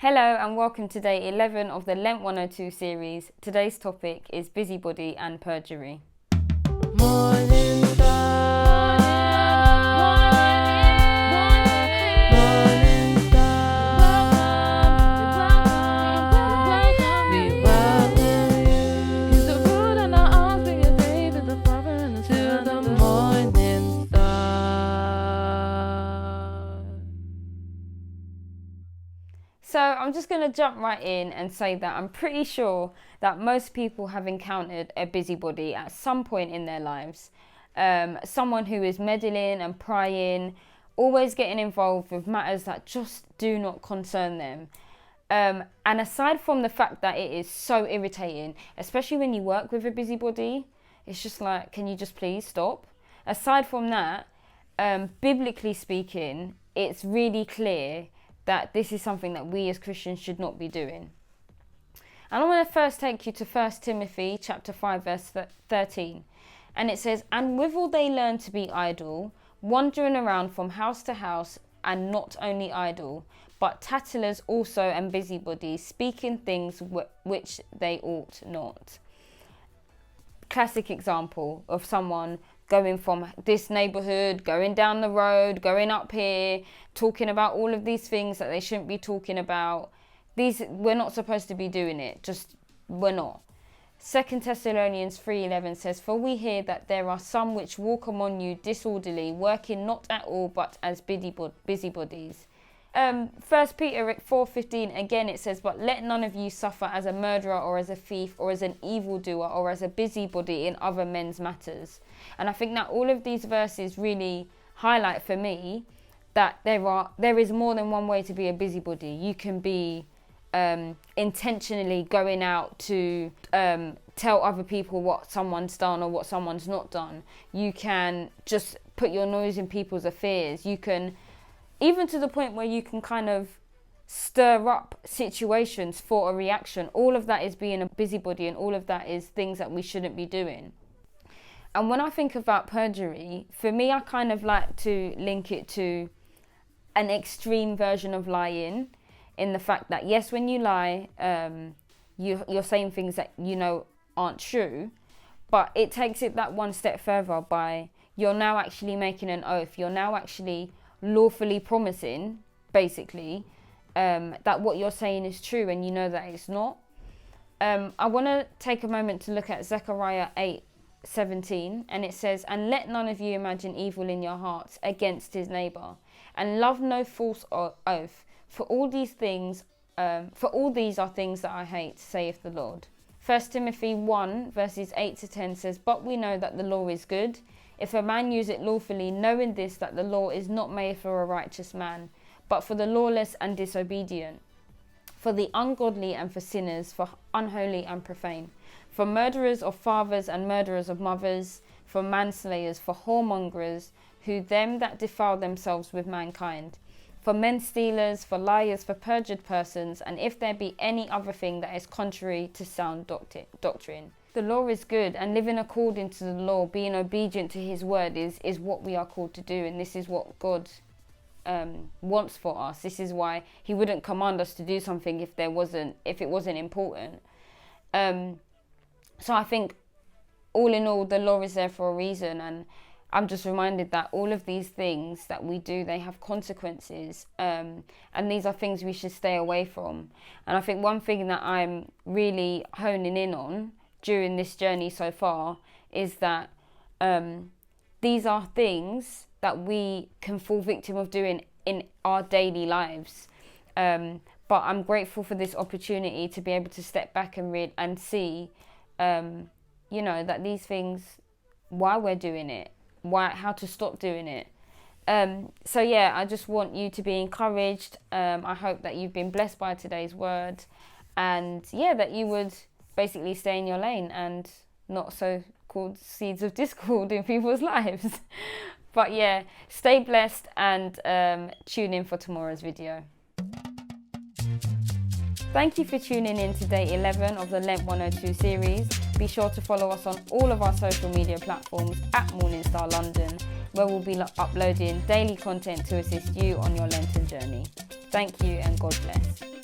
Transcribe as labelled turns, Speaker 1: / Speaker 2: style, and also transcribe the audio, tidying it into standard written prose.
Speaker 1: Hello and welcome to day 11 of the Lent 102 series. Today's topic is Busybody and Perjury.
Speaker 2: Morning star, morning star, we welcome you. He's the root and the offspring of David, the father and the son, to the morning star.
Speaker 1: So I'm just going to jump right in and say that I'm pretty sure that most people have encountered a busybody at some point in their lives. Someone who is meddling and prying, always getting involved with matters that just do not concern them. And aside from the fact that it is so irritating, especially when you work with a busybody, it's just like, can you just please stop? Aside from that, biblically speaking, it's really clear that this is something that we as Christians should not be doing. And I want to first take you to 1 Timothy chapter 5 verse 13. And it says, "And withal they learn to be idle, wandering around from house to house, and not only idle, but tattlers also and busybodies, speaking things which they ought not." Classic example of someone going from this neighbourhood, going down the road, going up here, talking about all of these things that they shouldn't be talking about. We're not supposed to be doing it, we're not. 2 Thessalonians 3:11 says, "For we hear that there are some which walk among you disorderly, working not at all but as busybodies." 1 Peter 4:15 again it says, "But let none of you suffer as a murderer or as a thief or as an evildoer or as a busybody in other men's matters." And I think that all of these verses really highlight for me that there is more than one way to be a busybody. You can be intentionally going out to tell other people what someone's done or what someone's not done. You can just put your nose in people's affairs. You can, even to the point where you can kind of stir up situations for a reaction. All of that is being a busybody, and all of that is things that we shouldn't be doing. And when I think about perjury, for me, I kind of like to link it to an extreme version of lying, in the fact that, yes, when you lie, you're saying things that you know aren't true, but it takes it that one step further by you're now actually making an oath. You're now actually lawfully promising, basically, that what you're saying is true and you know that it's not. I want to take a moment to look at Zechariah 8:17, and it says, "And let none of you imagine evil in your hearts against his neighbour, and love no false oath, for all these are things that I hate, saith the Lord." 1 Timothy 1 verses 8 to 10 says, "But we know that the law is good, if a man use it lawfully, knowing this, that the law is not made for a righteous man, but for the lawless and disobedient, for the ungodly and for sinners, for unholy and profane, for murderers of fathers and murderers of mothers, for manslayers, for whoremongers, who them that defile themselves with mankind, for men stealers, for liars, for perjured persons, and if there be any other thing that is contrary to sound doctrine." The law is good, and living according to the law, being obedient to his word is what we are called to do, and this is what God wants for us. This is why he wouldn't command us to do something if it wasn't important. So I think all in all, the law is there for a reason, and I'm just reminded that all of these things that we do, they have consequences, and these are things we should stay away from. And I think one thing that I'm really honing in on during this journey so far is that these are things that we can fall victim of doing in our daily lives. But I'm grateful for this opportunity to be able to step back and see, that these things, why we're doing it, how to stop doing it. So yeah, I just want you to be encouraged. I hope that you've been blessed by today's word, and that you would basically stay in your lane and not so-called seeds of discord in people's lives. But stay blessed and tune in for tomorrow's video. Thank you for tuning in to day 11 of the Lent 102 series. Be sure to follow us on all of our social media platforms at Morningstar London, where we'll be uploading daily content to assist you on your Lenten journey. Thank you and God bless.